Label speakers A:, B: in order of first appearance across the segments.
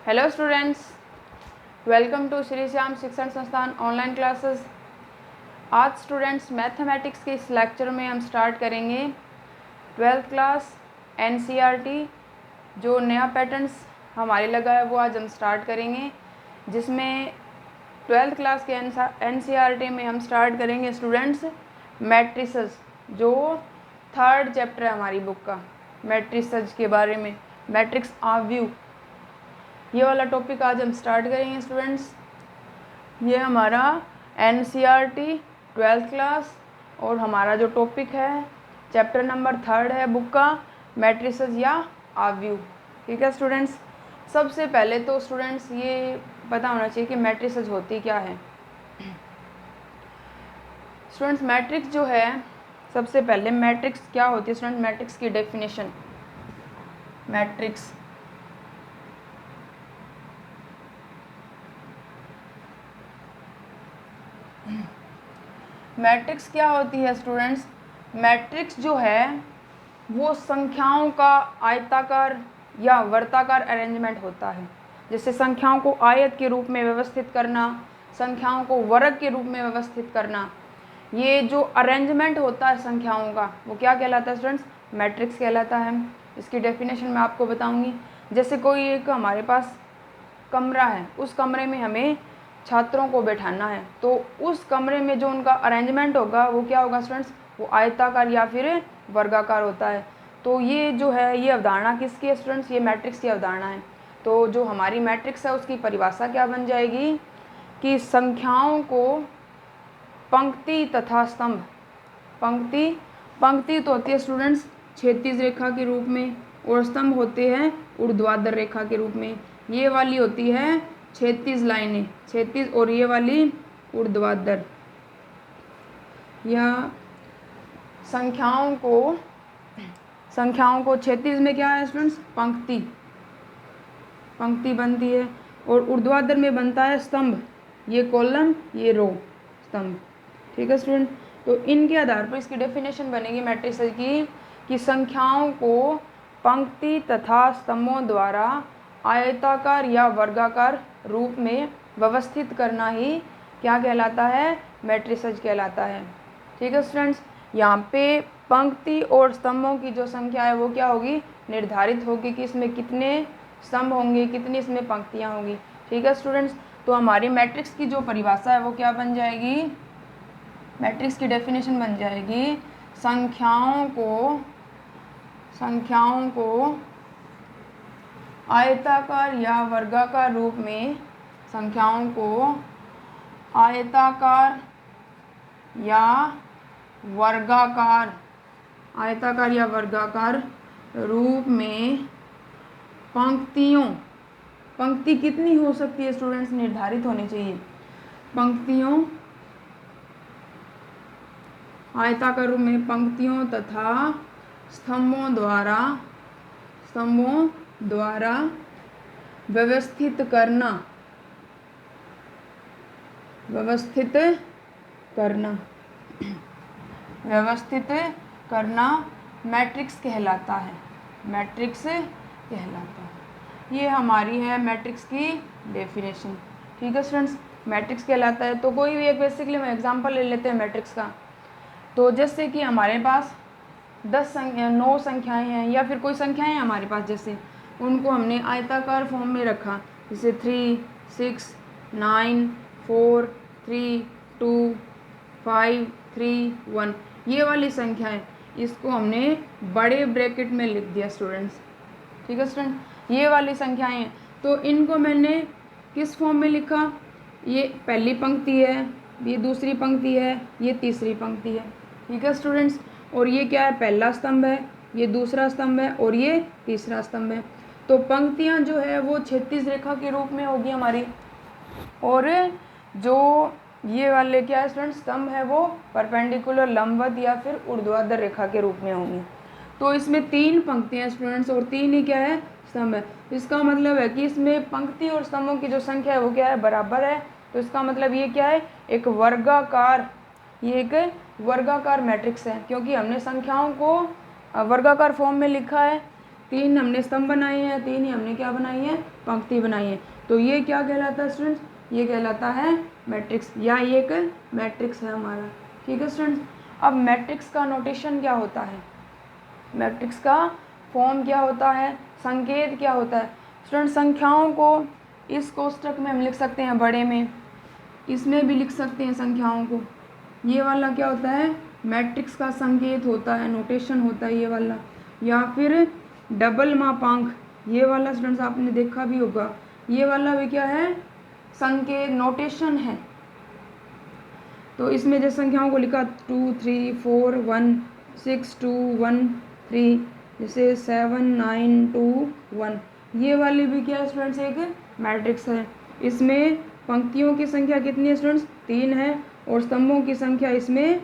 A: Hello students, welcome to Shri Shyam Shikshan Sansthan online classes. आज students mathematics के इस लेक्चर में हम स्टार्ट करेंगे 12th क्लास एनसीईआरटी। जो नया पैटर्न्स हमारे लगा है वो आज हम स्टार्ट करेंगे, जिसमें 12th क्लास के एनसीईआरटी में हम स्टार्ट करेंगे स्टूडेंट्स मैट्रिसेस, जो 3rd चैप्टर है हमारी बुक का, मैट्रिसेस के बारे में, मैट्रिक्स आव्यूह, ये वाला टॉपिक आज हम स्टार्ट करेंगे स्टूडेंट्स। ये हमारा एनसीईआरटी 12th क्लास और हमारा जो टॉपिक है चैप्टर नंबर 3rd है बुक का, मैट्रिसेस या आव्यूह। ठीक है स्टूडेंट्स, सबसे पहले तो स्टूडेंट्स ये पता होना चाहिए कि मैट्रिसेस होती क्या है। स्टूडेंट्स मैट्रिक्स जो है, सबसे पहले मैट्रिक्स क्या होती है स्टूडेंट, मैट्रिक्स की डेफिनेशन। मैट्रिक्स क्या होती है स्टूडेंट्स? मैट्रिक्स जो है वो संख्याओं का आयताकार या वर्ताकार अरेंजमेंट होता है। जैसे संख्याओं को आयत के रूप में व्यवस्थित करना, संख्याओं को वर्ग के रूप में व्यवस्थित करना, ये जो अरेंजमेंट होता है संख्याओं का वो क्या कहलाता है स्टूडेंट्स? मैट्रिक्स कहलाता है। इसकी डेफिनेशन मैं आपको बताऊंगी। जैसे कोई एक हमारे पास कमरा है, उस कमरे में हमें छात्रों को बैठाना है, तो उस कमरे में जो उनका अरेंजमेंट होगा वो क्या होगा स्टूडेंट्स? वो आयताकार या फिर वर्गाकार होता है। तो ये जो है, ये अवधारणा किसकी है स्टूडेंट्स? ये मैट्रिक्स की अवधारणा है। तो जो हमारी मैट्रिक्स है उसकी परिभाषा क्या बन जाएगी कि संख्याओं को पंक्ति तथा स्तंभ, पंक्ति तो होती है स्टूडेंट्स क्षैतिज रेखा के रूप में, और स्तंभ होते हैं ऊर्ध्वाधर रेखा के रूप में। ये वाली होती है क्षैतिज लाइनें, क्षैतिज, और ये वाली ऊर्ध्वाधर। या संख्याओं को क्षैतिज में क्या है स्टूडेंट्स? पंक्ति बनती है, और ऊर्ध्वाधर में बनता है स्तंभ, ये कॉलम, ये रो, स्तंभ। ठीक है स्टूडेंट, तो इनके आधार पर इसकी डेफिनेशन बनेगी मैट्रिसेस की कि संख्याओं को पंक्ति तथा स्तंभों द्वारा आयताकार या वर्गाकार रूप में व्यवस्थित करना ही क्या कहलाता है? मैट्रिसेस कहलाता है। ठीक है स्टूडेंट्स, यहाँ पे पंक्ति और स्तंभों की जो संख्या है वो क्या होगी? निर्धारित होगी कि इसमें कितने स्तंभ होंगे, कितनी इसमें पंक्तियाँ होंगी। ठीक है स्टूडेंट्स, तो हमारी मैट्रिक्स की जो परिभाषा है वो क्या बन जाएगी? मैट्रिक्स की डेफिनेशन बन जाएगी संख्याओं को आयताकार या वर्गाकार रूप में, संख्याओं को आयताकार या वर्गाकार रूप में पंक्ति कितनी हो सकती है स्टूडेंट्स? निर्धारित होनी चाहिए। पंक्तियों, आयताकार रूप में पंक्तियों तथा स्तंभों द्वारा व्यवस्थित करना मैट्रिक्स कहलाता है। ये हमारी है मैट्रिक्स की डेफिनेशन। ठीक है स्टूडेंट्स, मैट्रिक्स कहलाता है। तो कोई भी एक बेसिकली हम एग्जांपल ले लेते हैं मैट्रिक्स का। तो जैसे कि हमारे पास 9 संख्याएं हैं, या फिर कोई संख्याएं हैं हमारे पास, जैसे उनको हमने आयताकार फॉर्म में रखा, जैसे 3, 6, 9, 4, 3, 2, 5, 3, 1, ये वाली संख्याएं, इसको हमने बड़े ब्रैकेट में लिख दिया स्टूडेंट्स। ठीक है स्टूडेंट, ये वाली संख्याएं हैं, तो इनको मैंने किस फॉर्म में लिखा? ये पहली पंक्ति है, ये दूसरी पंक्ति है, ये तीसरी पंक्ति है। ठीक है स्टूडेंट्स, और ये क्या है? पहला स्तंभ है, ये दूसरा स्तंभ है, और ये तीसरा स्तंभ है। तो पंक्तियां जो है वो क्षैतिज रेखा के रूप में होगी हमारी, और जो ये वाले क्या है स्टूडेंट्स? स्तंभ है वो परपेंडिकुलर, लंबवत या फिर ऊर्ध्वाधर रेखा के रूप में होंगी। तो इसमें 3 पंक्तियां स्टूडेंट्स और 3 ही क्या है? स्तंभ है। इसका मतलब है कि इसमें पंक्ति और स्तंभों की जो संख्या है वो क्या है? बराबर है। तो इसका मतलब ये क्या है? ये एक वर्गाकार मैट्रिक्स है, क्योंकि हमने संख्याओं को वर्गाकार फॉर्म में लिखा है। 3 हमने स्तंभ बनाए हैं, 3 ही हमने क्या बनाई है, पंक्ति बनाई है। तो ये क्या कहलाता है स्टूडेंट्स, ये कहलाता है मैट्रिक्स, या ये एक मैट्रिक्स है हमारा। ठीक है स्टूडेंट्स। अब मैट्रिक्स का नोटेशन क्या होता है, मैट्रिक्स का फॉर्म क्या होता है, संकेत क्या होता है। स्टूडेंट संख्याओं को इस कोष्टक में हम लिख सकते हैं बड़े में, इसमें भी लिख सकते हैं संख्याओं को। ये वाला क्या होता है, मैट्रिक्स का संकेत होता है, नोटेशन होता है ये वाला। या फिर डबल मापांक, ये वाला स्टूडेंट्स आपने देखा भी होगा, ये वाला भी क्या है, संकेत नोटेशन है। तो इसमें जैसे संख्याओं को लिखा 2 3 4 1 6 2 1 3, जैसे 7 9 2 1, ये वाली भी क्या है स्टूडेंट्स, एक मैट्रिक्स है। इसमें पंक्तियों की संख्या कितनी है स्टूडेंट्स, 3 है, और स्तंभों की संख्या इसमें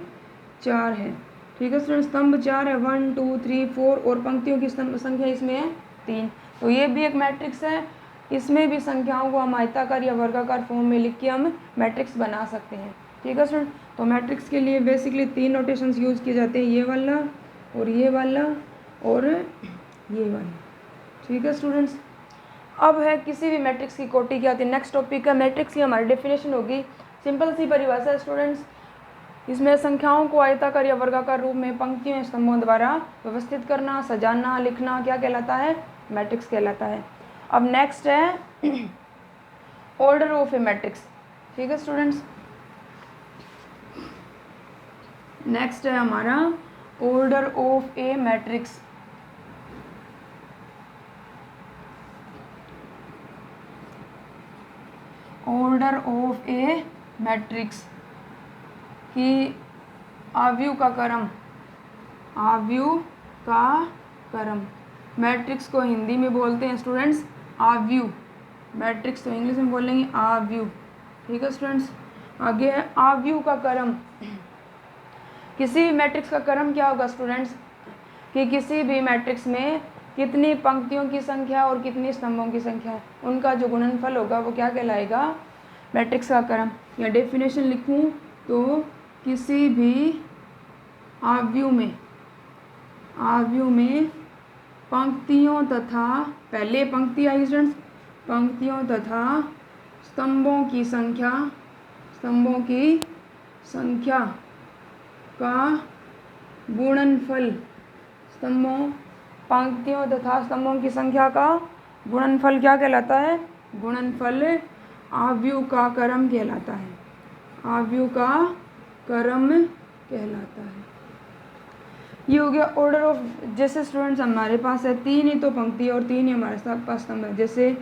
A: 4 है। ठीक है स्टूडेंट्स, स्तंभ 4 है, 1 2 3 4, और पंक्तियों की संख्या इसमें है 3। तो ये भी एक मैट्रिक्स है। इसमें भी संख्याओं को हम आयताकार या वर्गाकार फॉर्म में लिख के हम मैट्रिक्स बना सकते हैं। ठीक है स्टूडेंट। तो मैट्रिक्स के लिए बेसिकली 3 नोटेशंस यूज़ किए जाते हैं, ये वाला और ये वाला और ये वाला। ठीक है स्टूडेंट्स। अब है किसी भी मैट्रिक्स की कोटि क्या होती है। नेक्स्ट टॉपिक है मैट्रिक्स की हमारी डेफिनेशन होगी। सिंपल सी परिभाषा है स्टूडेंट्स, इसमें संख्याओं को आयताकार या वर्गाकार रूप में पंक्तियों या स्तंभों द्वारा व्यवस्थित करना, सजाना, लिखना क्या कहलाता है, मैट्रिक्स कहलाता है। अब नेक्स्ट है ऑर्डर ऑफ ए मैट्रिक्स। ठीक है स्टूडेंट्स, नेक्स्ट है हमारा order of A matrix. Order of A matrix की आव्यूह का क्रम, आव्यूह का क्रम। मैट्रिक्स को हिंदी में बोलते हैं स्टूडेंट्स आव्यूह, मैट्रिक्स तो इंग्लिश में बोलेंगे आव्यूह। ठीक है स्टूडेंट्स। आगे है आव्यूह का क्रम। किसी भी मैट्रिक्स का क्रम क्या होगा स्टूडेंट्स, कि किसी भी मैट्रिक्स में कितनी पंक्तियों की संख्या और कितनी स्तंभों की संख्या है, उनका जो गुणनफल होगा वो क्या कहलाएगा, मैट्रिक्स का क्रम। या डेफिनेशन लिखूं तो किसी भी आव्यूह में पंक्तियों तथा, पहले पंक्ति आई स्टूडेंट्स, पंक्तियों तथा स्तंभों की संख्या का गुणनफल, पंक्तियों तथा स्तंभों की संख्या का गुणनफल क्या कहलाता है, गुणनफल आव्यूह का क्रम कहलाता है, आव्यूह का क्रम कहलाता है। ये हो गया ऑर्डर ऑफ। जैसे स्टूडेंट्स हमारे पास है 3 ही तो पंक्ति और 3 ही हमारे पास स्तंभ है। जैसे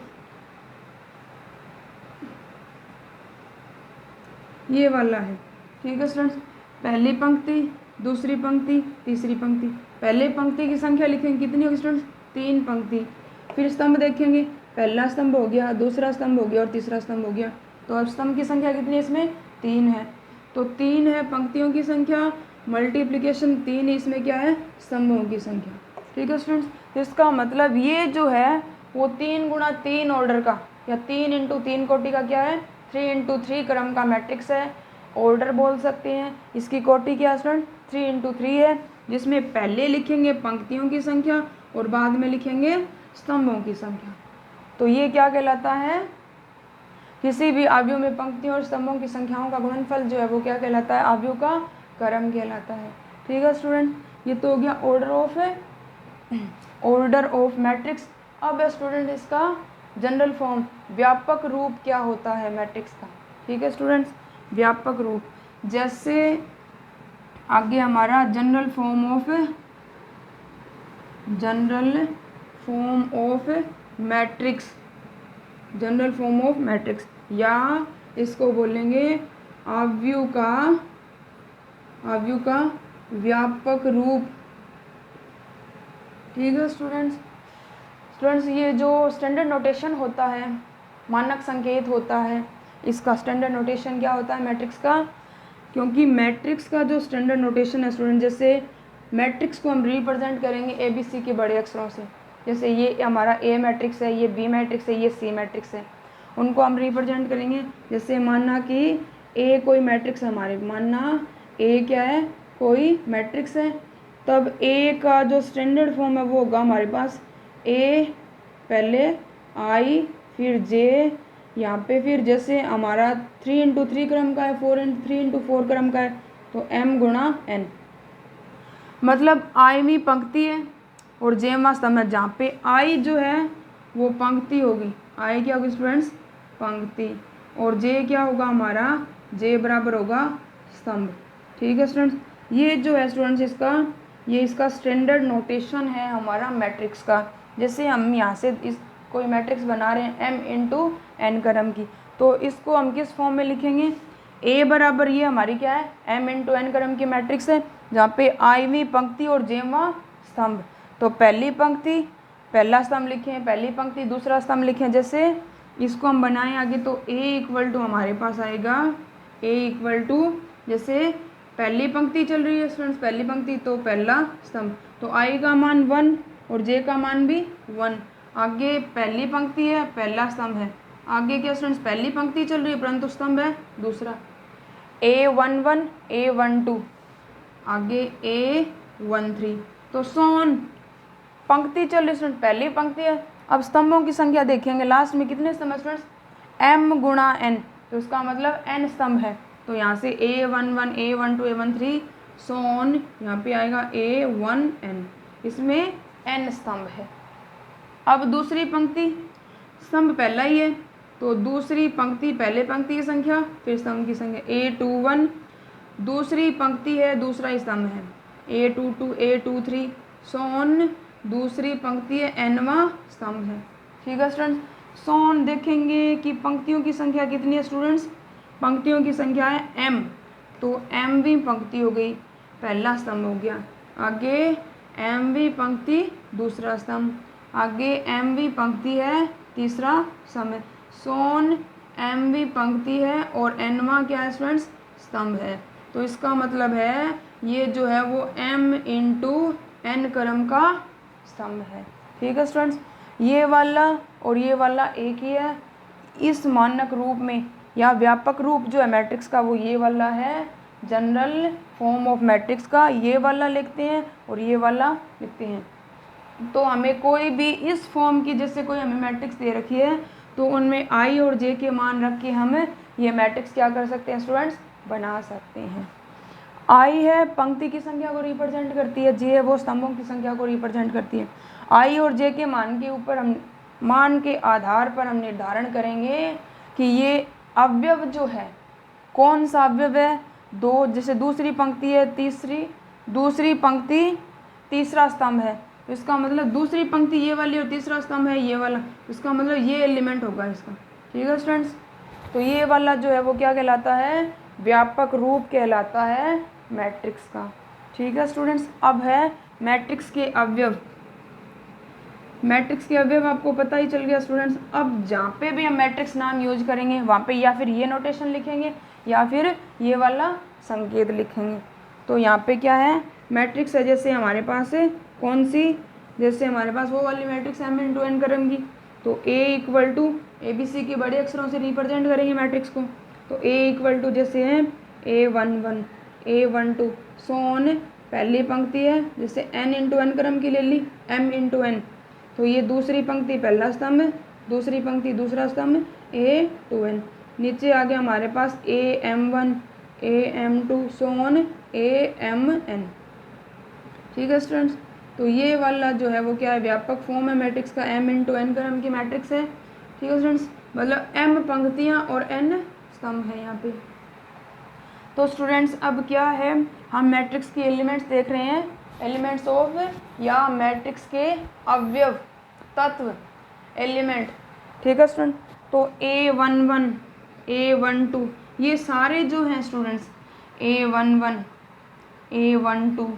A: ये वाला है। ठीक है स्टूडेंट्स, पहली पंक्ति, दूसरी पंक्ति, तीसरी पंक्ति। पहले पंक्ति की संख्या लिखेंगे कितनी होगी स्टूडेंट्स, 3 पंक्ति। फिर स्तंभ देखेंगे, पहला स्तंभ हो गया, दूसरा स्तंभ हो गया और तीसरा स्तंभ हो गया। तो अब स्तंभ की संख्या कितनी है, इसमें 3 है। तो 3 है पंक्तियों की संख्या, मल्टीप्लिकेशन 3 इसमें क्या है, स्तंभों की संख्या। ठीक है स्टूडेंट्स। तो इसका मतलब ये जो है वो 3 गुणा 3 ऑर्डर का या 3 इंटू 3 कोटि का क्या है, 3 इंटू 3 क्रम का मैट्रिक्स है, ऑर्डर बोल सकते हैं। इसकी कोटि क्या है स्टूडेंट, 3 इंटू 3 है, जिसमें पहले लिखेंगे पंक्तियों की संख्या और बाद में लिखेंगे स्तंभों की संख्या। तो ये क्या कहलाता है, किसी भी आव्यूह में पंक्तियों और स्तंभों की संख्याओं का गुणनफल जो है वो क्या कहलाता है, आव्यूह का क्रम कहलाता है। ठीक है स्टूडेंट, ये तो हो गया ऑर्डर ऑफ मैट्रिक्स। अब स्टूडेंट इसका जनरल फॉर्म, व्यापक रूप क्या होता है मैट्रिक्स का। ठीक है स्टूडेंट्स, व्यापक रूप। जैसे आगे हमारा general form of matrix, general form of matrix, या इसको बोलेंगे आव्यूह का व्यापक रूप। ठीक है स्टूडेंट्स, ये जो स्टैंडर्ड नोटेशन होता है, मानक संकेत होता है, इसका स्टैंडर्ड नोटेशन क्या होता है मैट्रिक्स का, क्योंकि मैट्रिक्स का जो स्टैंडर्ड नोटेशन है स्टूडेंट, जैसे मैट्रिक्स को हम रिप्रेजेंट करेंगे ABC के बड़े अक्षरों से। जैसे ये हमारा A मैट्रिक्स है, ये B मैट्रिक्स है, ये C मैट्रिक्स है, उनको हम रिप्रेजेंट करेंगे। जैसे मानना कि A कोई मैट्रिक्स है हमारे, मानना A क्या है, कोई मैट्रिक्स है, तब A का जो स्टैंडर्ड फॉर्म है वो होगा हमारे पास ए पहले, आई फिर जे, यहाँ पे फिर जैसे हमारा 3 × 3 क्रम का है, 3 × 4 क्रम का है, तो m गुणा n, मतलब आईवीं पंक्ति है और जेवा स्तंभ है। जहाँ पे आई जो है वो पंक्ति होगी, आई क्या होगी स्टूडेंट्स, पंक्ति, और जे क्या होगा हमारा, जे बराबर होगा स्तंभ। ठीक है स्टूडेंट्स, ये जो है स्टूडेंट्स इसका स्टैंडर्ड नोटेशन है हमारा मैट्रिक्स का। जैसे हम यहाँ से इस कोई मैट्रिक्स बना रहे हैं m × n क्रम की, तो इसको हम किस फॉर्म में लिखेंगे, a बराबर ये हमारी क्या है, m × n क्रम की मैट्रिक्स है, जहाँ पे आईवीं पंक्ति और जेवा स्तंभ। तो पहली पंक्ति पहला स्तंभ लिखें, पहली पंक्ति दूसरा स्तंभ लिखें। जैसे इसको हम बनाएं आगे, तो a = हमारे पास आएगा, a = जैसे पहली पंक्ति चल रही है स्टूडेंट्स, पहली पंक्ति तो पहला स्तंभ, तो i का मान 1 और j का मान भी 1। आगे पहली पंक्ति है, पहला स्तंभ है, आगे क्या स्टूडेंट्स, पहली पंक्ति चल रही है परंतु स्तंभ है दूसरा, a11 a12, आगे a13, तो सोन पंक्ति चल रही स्टूडेंट, पहली पंक्ति है। अब स्तंभों की संख्या देखेंगे, लास्ट में कितने स्तंभ है स्टूडेंट्स, m × n, तो इसका मतलब n स्तंभ है। तो यहाँ से a11 a12 a13 सोन, यहाँ पे आएगा a1n, इसमें n स्तंभ है। अब दूसरी पंक्ति, स्तंभ पहला ही है, तो दूसरी पंक्ति पहले पंक्ति की संख्या फिर स्तंभ की संख्या, a21 दूसरी पंक्ति है दूसरा स्तंभ है, a22 a23 सोन दूसरी पंक्ति है nवां स्तंभ है। ठीक है स्टूडेंट्स, सोन देखेंगे कि पंक्तियों की संख्या कितनी है स्टूडेंट्स, पंक्तियों की संख्या है m, तो mवीं पंक्ति हो गई, पहला स्तंभ हो गया, आगे mवीं पंक्ति दूसरा स्तंभ, आगे mवीं पंक्ति है तीसरा स्तंभ, सोन mवीं पंक्ति है और nवां क्या है स्टूडेंट्स, स्तंभ है। तो इसका मतलब है ये जो है वो m × n क्रम का स्तंभ है। ठीक है स्टूडेंट्स, ये वाला और ये वाला एक ही है। इस मानक रूप में या व्यापक रूप जो है मैट्रिक्स का वो ये वाला है, जनरल फॉर्म ऑफ मैट्रिक्स का ये वाला लिखते हैं और ये वाला लिखते हैं। तो हमें कोई भी इस फॉर्म की, जैसे कोई हमें मैट्रिक्स दे रखी है, तो उनमें आई और जे के मान रख के हम ये मैट्रिक्स क्या कर सकते हैं स्टूडेंट्स, बना सकते हैं। आई है पंक्ति की संख्या को रिप्रेजेंट करती है, जे है वो स्तंभों की संख्या को रिप्रेजेंट करती है। आई और जे के मान के ऊपर हम मान के आधार पर हम निर्धारण करेंगे कि ये अवयव जो है कौन सा अवयव है, दो, जैसे दूसरी पंक्ति है दूसरी पंक्ति तीसरा स्तंभ है, तो इसका मतलब दूसरी पंक्ति ये वाली और तीसरा स्तंभ है ये वाला, इसका मतलब ये एलिमेंट होगा इसका। ठीक है स्टूडेंट्स, तो ये वाला जो है वो क्या कहलाता है, व्यापक रूप कहलाता है मैट्रिक्स का। ठीक है स्टूडेंट्स, अब है मैट्रिक्स के अवयव। मैट्रिक्स के अवयव आपको पता ही चल गया स्टूडेंट्स। अब जहाँ पे भी हम मैट्रिक्स नाम यूज करेंगे वहाँ पे या फिर ये नोटेशन लिखेंगे या फिर ये वाला संकेत लिखेंगे। तो यहाँ पे क्या है, मैट्रिक्स है, जैसे हमारे पास है कौन सी, जैसे हमारे पास वो वाली मैट्रिक्स m × n क्रम की, तो a = ABC के बड़े अक्षरों से रिप्रेजेंट करेंगे मैट्रिक्स को। तो a = जैसे है a11 a12 सोन पहली पंक्ति है, जैसे n × n क्रम की ले ली m × n, तो ये दूसरी पंक्ति पहला स्तंभ है, दूसरी पंक्ति दूसरा स्तंभ a2n, नीचे आ गया हमारे पास am1 am2 सोन amn। ठीक है स्टूडेंट्स, तो ये वाला जो है वो क्या है, व्यापक फॉर्म है मैट्रिक्स का, m × n क्रम की मैट्रिक्स है। ठीक है स्टूडेंट्स, मतलब m पंक्तियाँ और n स्तंभ है यहाँ पे। तो स्टूडेंट्स अब क्या है, हम मैट्रिक्स के एलिमेंट्स देख रहे हैं, एलिमेंट्स ऑफ या मैट्रिक्स के अवयव तत्व एलिमेंट। ठीक है स्टूडेंट, तो a11 a12 ये सारे जो हैं स्टूडेंट्स a11 a12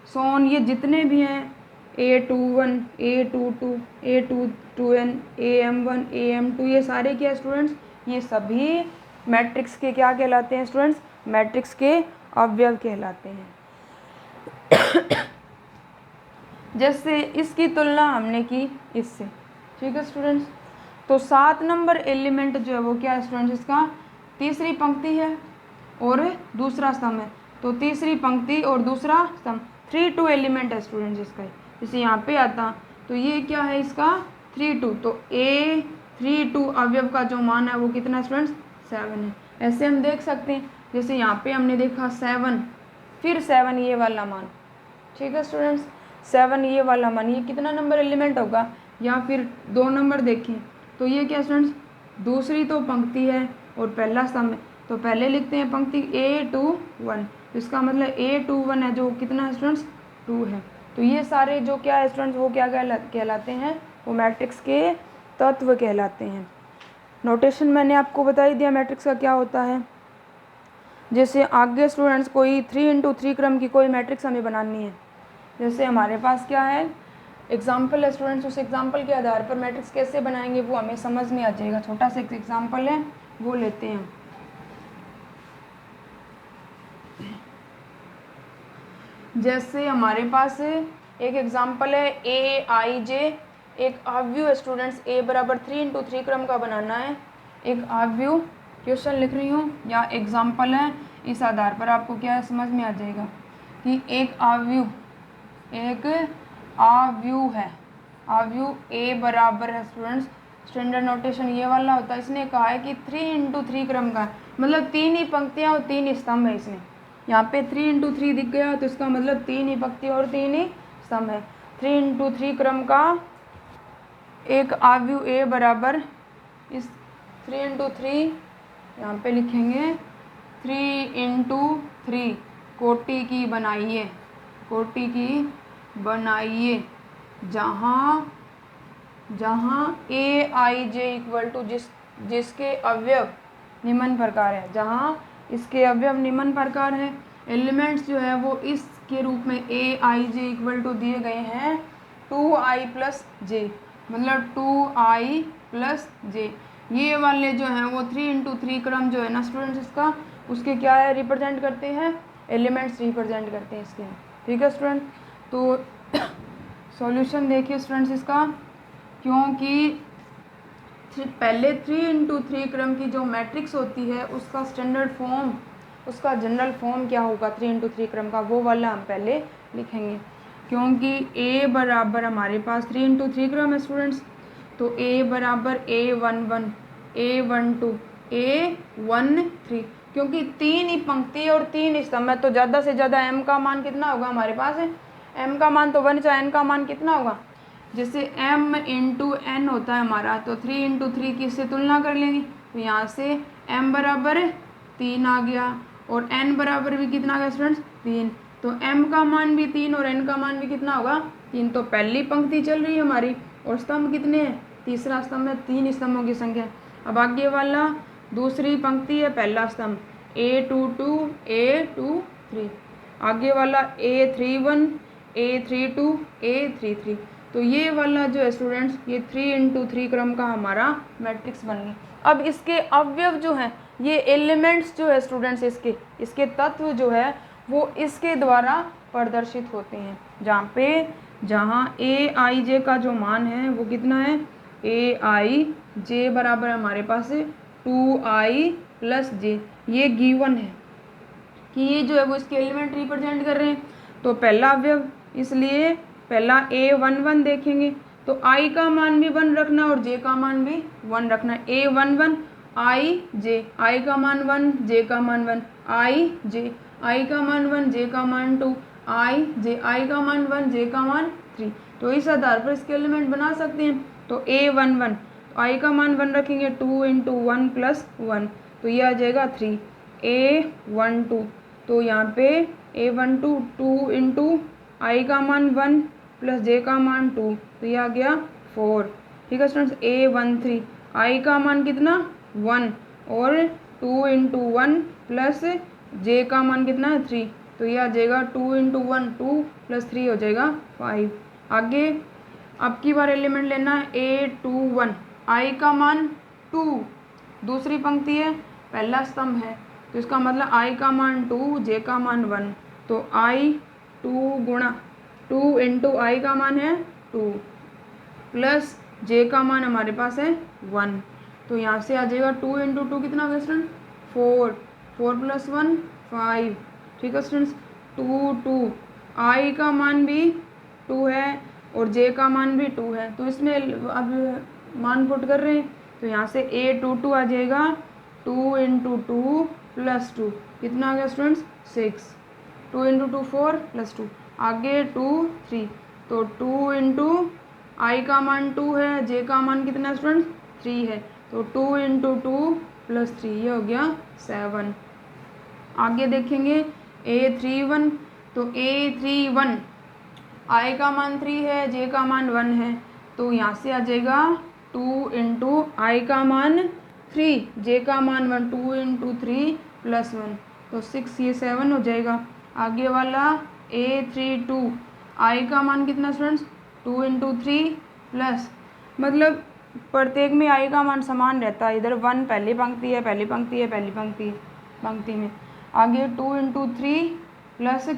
A: सोन ये जितने भी हैं a21 a22 a22n am1 am2 ये सारे क्या स्टूडेंट्स, ये सभी मैट्रिक्स के क्या कहलाते हैं स्टूडेंट्स, मैट्रिक्स के अवयव कहलाते हैं। जैसे इसकी तुलना हमने की इससे। ठीक है स्टूडेंट्स, तो 7 नंबर एलिमेंट जो है वो क्या है स्टूडेंट्स, इसका तीसरी पंक्ति है और दूसरा स्तंभ है, तो तीसरी पंक्ति और दूसरा स्तंभ 3 2 एलिमेंट है स्टूडेंट्स इसका। जैसे यहाँ पे आता तो ये क्या है इसका 3 2, तो A 3 2 अवयव का जो मान है वो कितना स्टूडेंट्स 7 है। ऐसे हम देख सकते हैं, जैसे यहाँ पे हमने देखा 7, फिर 7 ये वाला मान, ठीक है स्टूडेंट्स, 7 ये वाला मान, ये कितना नंबर एलिमेंट होगा, या फिर 2 नंबर देखें तो ये क्या स्टूडेंट्स दूसरी तो पंक्ति है और पहला स्तंभ है, तो पहले लिखते हैं पंक्ति A21, तो इसका मतलब A21 है जो कितना है स्टूडेंट्स 2 है। तो ये सारे जो क्या है स्टूडेंट्स वो क्या कहलाते हैं, वो मैट्रिक्स के तत्व कहलाते हैं। नोटेशन मैंने आपको बता ही दिया मैट्रिक्स का क्या होता है। जैसे आगे स्टूडेंट्स कोई 3x3 क्रम की कोई मैट्रिक्स हमें बनानी है, जैसे हमारे पास क्या है एग्जाम्पल है स्टूडेंट्स, उस एग्जाम्पल के आधार पर मैट्रिक्स कैसे बनाएंगे वो हमें समझ में आ जाएगा। छोटा सा एक एग्जाम्पल है वो लेते हैं। जैसे हमारे पास एक एग्जाम्पल है AIJ, एक अवयव स्टूडेंट्स A बराबर 3x3 क्रम का बनाना है, एक अवयव क्वेश्चन लिख रही हूँ या एग्जाम्पल है, इस आधार पर आपको क्या समझ में आ जाएगा कि एक अवयव है, अवयव A बराबर है स्टूडेंट्स, स्टैंडर्ड नोटेशन ये वाला होता है। इसने कहा है कि 3x3 क्रम का, मतलब 3 ही पंक्तियाँ और 3 स्तंभ है। इसमें यहाँ पे 3x3 दिख गया तो इसका मतलब 3 ही पंक्ति और 3 ही स्तंभ है। 3x3 क्रम का एक अवयव A बराबर इस 3x3 यहाँ पे लिखेंगे 3x3 कोटि की बनाइए, कोटि की बनाइए, जहाँ AIJ इक्वल टू जिसके अवयव निम्न प्रकार है, जहाँ इसके अवयव निम्न प्रकार है। एलिमेंट्स जो है वो इसके रूप में AIJ इक्वल टू दिए गए हैं 2i प्लस जे, मतलब 2i प्लस जे। ये वाले जो हैं वो 3x3 क्रम जो है ना स्टूडेंट्स इसका, उसके क्या है रिप्रेजेंट करते हैं, एलिमेंट्स रिप्रेजेंट करते हैं इसके, ठीक है स्टूडेंट। तो सॉल्यूशन देखिए स्टूडेंट्स इसका, क्योंकि पहले 3x3 क्रम की जो मैट्रिक्स होती है उसका स्टैंडर्ड फॉर्म, उसका जनरल फॉर्म क्या होगा 3x3 क्रम का, वो वाला हम पहले लिखेंगे। क्योंकि A बराबर हमारे पास 3x3 क्रम है स्टूडेंट्स, तो A बराबर A11, A12, A13, क्योंकि 3 ही पंक्ति और 3 स्तंभ है तो ज़्यादा से ज़्यादा M का मान कितना होगा हमारे पास है, M का मान तो 1, चाहे N का मान कितना होगा, जैसे M इंटू N होता है हमारा, तो 3x3 की इससे तुलना कर लेंगे, तो यहाँ से M बराबर 3 आ गया और N बराबर भी कितना आ गया स्टूडेंट्स 3, तो M का मान भी 3 और N का मान भी कितना होगा 3। तो पहली पंक्ति चल रही है हमारी और स्तंभ कितने हैं, तीसरा स्तंभ है, 3 स्तंभों की संख्या। अब आगे वाला दूसरी पंक्ति है, पहला स्तंभ A22, A23, आगे वाला A31, A32, A33, तो ये वाला जो है स्टूडेंट्स ये 3x3 क्रम का हमारा मैट्रिक्स बन गया। अब इसके अवयव जो हैं, ये एलिमेंट्स जो है स्टूडेंट्स इसके तत्व जो है वो इसके द्वारा प्रदर्शित होते हैं, जहाँ AIJ का जो मान है वो कितना है, AIJ बराबर हमारे पास 2i प्लस जे, ये गिवन है कि ये जो है वो इसके एलिमेंट रिप्रेजेंट कर रहे हैं। तो पहला अवयव, इसलिए पहला A11 देखेंगे तो i का मान भी 1 रखना और j का मान भी 1 रखना। A11 i j, i का मान 1, j का मान 1, i j, i का मान 1, j का मान 2, i j, i का मान 1, j का मान 3। तो इस आधार पर इसके एलिमेंट बना सकते हैं। तो A11 i का मान 1 रखेंगे, 2 इंटू 1 प्लस 1, तो ये आ जाएगा 3। A12, तो यहाँ पे A12 2 इंटू i का मान 1 प्लस j का मान 2, तो ये आ गया 4। ठीक है स्टूडेंट्स। A13 i का मान कितना 1 और 2 इंटू 1 प्लस j का मान कितना है 3, तो ये आ जाएगा 2 इंटू 1 2 प्लस 3 हो जाएगा 5। आगे अब की बार एलिमेंट लेना है A21, i का मान 2, दूसरी पंक्ति है, पहला स्तंभ है, तो इसका मतलब i का मान 2, j का मान 1, तो i 2 गुणा 2 इंटू i का मान है 2 प्लस j का मान हमारे पास है 1, तो यहाँ से आ जाएगा 2 इंटू 2 कितना होगा स्टूडेंट 4, 4 प्लस 1 5। ठीक है स्टूडेंट्स। 2 2 i का मान भी 2 है, और जे का मान भी 2 है, तो इसमें अब मान पुट कर रहे हैं, तो यहाँ से A22 आ जाएगा 2 × 2 + 2 कितना आ गया स्टूडेंट्स 6, 2 × 2 4 + 2 आगे 2 3, तो 2 × I का मान 2 है, जे का मान कितना स्टूडेंट्स 3 है, तो 2 × 2 + 3 ये हो गया 7। आगे देखेंगे A31, तो A31 I का मान 3 है, जे का मान 1 है, तो यहाँ से आ जाएगा 2 × I का मान 3, जे का मान 1, 2 × 3 + 1, तो 6 ये 7 हो जाएगा। आगे वाला A32 I का मान कितना स्टूडेंट्स 2 × 3 प्लस, मतलब प्रत्येक में I का मान समान रहता है, इधर 1 पहली पंक्ति है, पहली पंक्ति है, पहली पंक्ति में। आगे 2 × 3 प्लस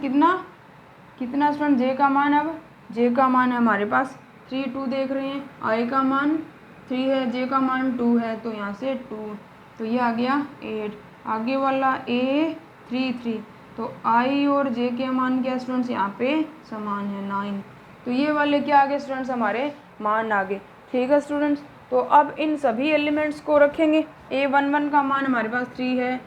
A: कितना स्टूडेंट जे का मान, अब जे का मान है हमारे पास 3 2 देख रहे हैं, I का मान 3 है, जे का मान 2 है, तो यहाँ से 2, तो ये आ गया 8। आगे वाला A33, तो I और जे के मान क्या स्टूडेंट्स यहाँ पे समान है 9, तो ये वाले क्या आ गए स्टूडेंट्स हमारे मान आ गए। ठीक है स्टूडेंट्स, तो अब इन सभी एलिमेंट्स को रखेंगे। A11 का मान हमारे पास 3 है,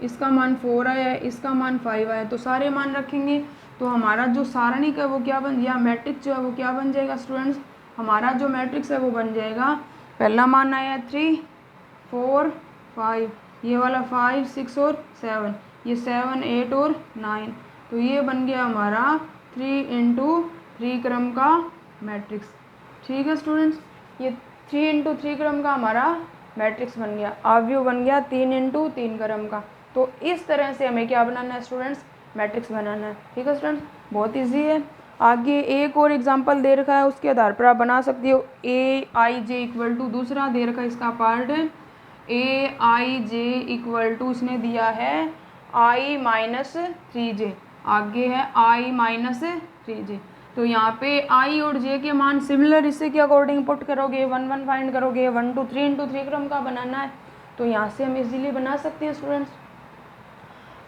A: इसका मान 4 है, इसका मान 5 है, तो सारे मान रखेंगे, तो हमारा जो सारणिक है वो क्या बन गया, मैट्रिक्स जो है वो क्या बन जाएगा स्टूडेंट्स, हमारा जो मैट्रिक्स है वो बन जाएगा, पहला मान आया 3 4 5, ये वाला 5 6 और 7, ये 7 8 और 9, तो ये बन गया हमारा 3 × 3 क्रम का मैट्रिक्स। ठीक है स्टूडेंट्स, ये 3 × 3 क्रम का हमारा मैट्रिक्स बन गया, अवयव बन गया 3 × 3 क्रम का। तो इस तरह से हमें क्या बनाना है स्टूडेंट्स, मैट्रिक्स बनाना है। ठीक है स्टूडेंट्स, बहुत इजी है। आगे एक और एग्जांपल दे रखा है, उसके आधार पर आप बना सकते हो। AIJ = दूसरा दे रखा है इसका पार्ट, AIJ = इसने दिया है I - 3j, आगे है I - 3j, तो यहाँ पे I और j के मान सिमिलर, इससे के अकॉर्डिंग पुट करोगे, 1 1 फाइंड करोगे, 1 2 3 × 3 क्रम का बनाना है, तो यहाँ से हम इजीली बना सकते हैं स्टूडेंट्स।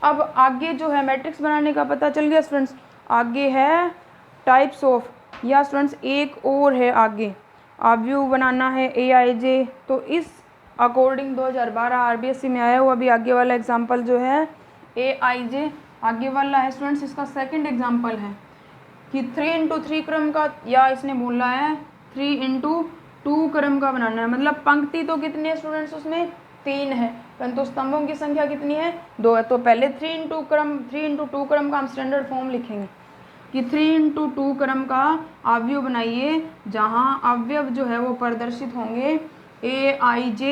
A: अब आगे जो है मैट्रिक्स बनाने का पता चल गया स्टूडेंट्स। आगे है टाइप्स ऑफ, या स्टूडेंट्स एक और है आगे, अवयव बनाना है AIJ, तो इस अकॉर्डिंग 2012 RBSC में आया हुआ अभी आगे वाला एग्जांपल जो है AIJ, आगे वाला है स्टूडेंट्स इसका सेकंड एग्जांपल है कि 3 × 3 क्रम का, या इसने बोला है 3 × 2 क्रम का बनाना है, मतलब पंक्ति तो कितनी है स्टूडेंट्स उसमें 3 है, परंतु स्तंभों की संख्या कितनी है 2 है। तो पहले 3 × 2 क्रम का हम स्टैंडर्ड फॉर्म लिखेंगे कि 3 × 2 क्रम का अवयव बनाइए, जहां अवयव जो है वो प्रदर्शित होंगे AIJ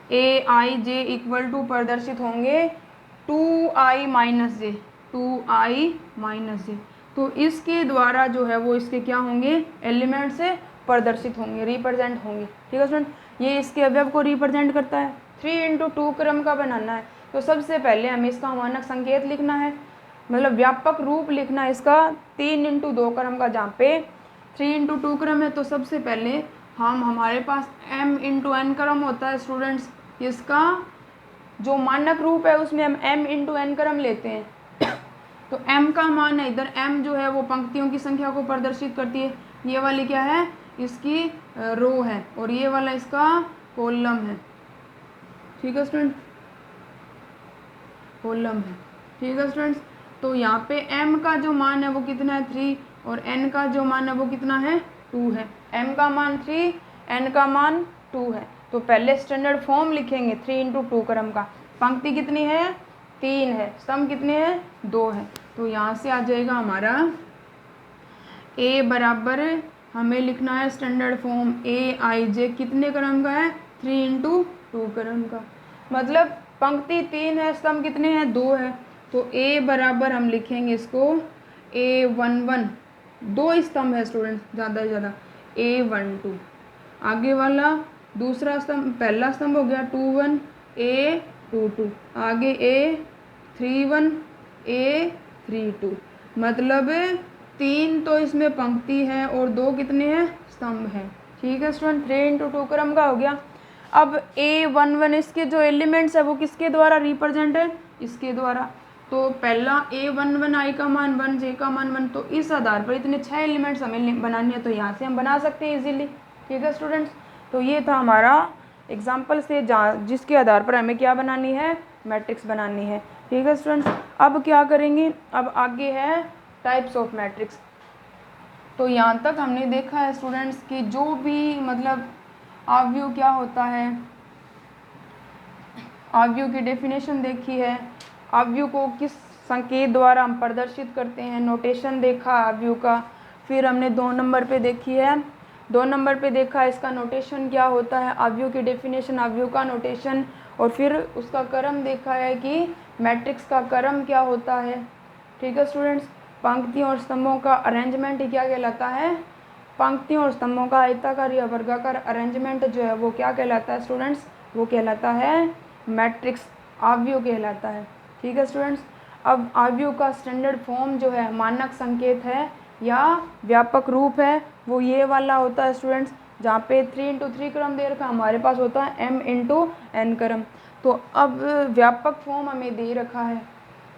A: = प्रदर्शित होंगे 2I - j, तो इसके द्वारा जो है वो इसके क्या होंगे एलिमेंट से प्रदर्शित होंगे, रिप्रेजेंट होंगे। ठीक है स्टूडेंट, ये इसके अवयव को रिप्रेजेंट करता है। 3 × 2 क्रम का बनाना है, तो सबसे पहले हमें इसका मानक संकेत लिखना है, मतलब व्यापक रूप लिखना है इसका 3 × 2 क्रम का, जहाँ पे 3 × 2 क्रम है, तो सबसे पहले हमारे पास m × n क्रम होता है स्टूडेंट्स, इसका जो मानक रूप है उसमें हम m × n क्रम लेते हैं, तो m का मान है इधर, m जो है वो पंक्तियों की संख्या को प्रदर्शित करती है, ये वाली क्या है इसकी रो है, और ये वाला इसका कॉलम है। ठीक है स्टूडेंट, कॉलम है। ठीक है स्टूडेंट्स, तो यहाँ पे m का जो मान है वो कितना है 3, और n का जो मान है वो कितना है 2 है। m का मान 3, n का मान 2 है, तो पहले स्टैंडर्ड फॉर्म लिखेंगे 3 × 2 क्रम का, पंक्ति कितनी है 3 है, स्तंभ कितने हैं 2 है, तो यहाँ से आ जाएगा हमारा A बराबर, हमें लिखना है स्टैंडर्ड फॉर्म AIJ कितने क्रम का है 3 × 2 क्रम का, मतलब पंक्ति 3 है, स्तंभ कितने हैं 2 है, तो A बराबर हम लिखेंगे इसको A11, 2 स्तंभ है स्टूडेंट्स ज़्यादा से ज़्यादा, A12, आगे वाला दूसरा स्तंभ, पहला स्तंभ हो गया 21 A22, आगे A31 A32, मतलब 3 तो इसमें पंक्ति है और 2 कितने हैं स्तंभ हैं। ठीक है स्टूडेंट, 3 × 2 क्रम का हो गया। अब A11 इसके जो एलिमेंट्स है वो किसके द्वारा रिप्रेजेंट है, इसके द्वारा, तो पहला A11 I का मान 1, J का मान 1, तो इस आधार पर इतने 6 एलिमेंट्स हमें बनाने हैं, तो यहाँ से हम बना सकते हैं इजीली। ठीक है स्टूडेंट्स, तो ये था हमारा एग्जाम्पल से जिसके आधार पर हमें क्या बनानी है, मैट्रिक्स बनानी है। ठीक है स्टूडेंट्स, अब क्या करेंगे, अब आगे है टाइप्स ऑफ मैट्रिक्स। तो यहाँ तक हमने देखा है स्टूडेंट्स कि जो भी मतलब आव्यूह क्या होता है, आव्यूह की डेफिनेशन देखी है, आव्यूह को किस संकेत द्वारा हम प्रदर्शित करते हैं, नोटेशन देखा आव्यूह का। फिर हमने 2 नंबर पे देखी है, 2 नंबर पे देखा इसका नोटेशन क्या होता है, आव्यूह की डेफिनेशन, आव्यूह का नोटेशन, और फिर उसका क्रम देखा है कि मैट्रिक्स का क्रम क्या होता है। ठीक है स्टूडेंट्स, पंक्तियों और स्तंभों का अरेंजमेंट ही क्या कहलाता है, पंक्तियों और स्तंभों का आयताकार या वर्गाकार अरेंजमेंट जो है वो क्या कहलाता है स्टूडेंट्स, वो कहलाता है मैट्रिक्स, आव्यूह कहलाता है। ठीक है स्टूडेंट्स, अब आव्यूह का स्टैंडर्ड फॉर्म जो है, मानक संकेत है या व्यापक रूप है, वो ये वाला होता है स्टूडेंट्स, जहाँ पे 3×3 क्रम दे रखा हमारे पास होता है m×n क्रम। तो अब व्यापक फॉर्म हमें दे रखा है,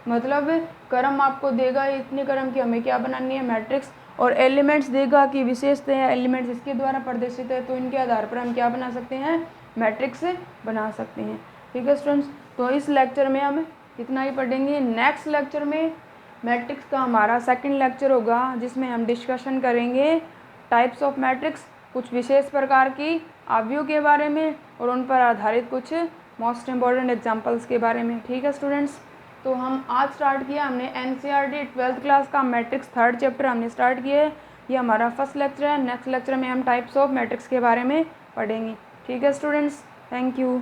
A: मतलब क्रम आपको देगा इतने क्रम की हमें क्या बनानी है, मैट्रिक्स, और एलिमेंट्स देगा कि विशेषताएं एलिमेंट्स इसके द्वारा प्रदर्शित है, तो इनके आधार पर हम क्या बना सकते हैं, मैट्रिक्स बना सकते हैं। ठीक है स्टूडेंट्स, तो इस लेक्चर में हम इतना ही पढ़ेंगे। नेक्स्ट लेक्चर में मैट्रिक्स का हमारा सेकंड लेक्चर होगा, जिसमें हम डिस्कशन करेंगे टाइप्स ऑफ मैट्रिक्स, कुछ विशेष प्रकार की आव्यूह के बारे में और उन पर आधारित कुछ मोस्ट इम्पॉर्टेंट एग्जांपल्स के बारे में। ठीक है स्टूडेंट्स, तो हम आज स्टार्ट किया हमने NCERT 12th क्लास का मैट्रिक्स 3rd चैप्टर हमने स्टार्ट किया है, ये हमारा फर्स्ट लेक्चर है। नेक्स्ट लेक्चर में हम टाइप्स ऑफ मैट्रिक्स के बारे में पढ़ेंगे। ठीक है स्टूडेंट्स, थैंक यू।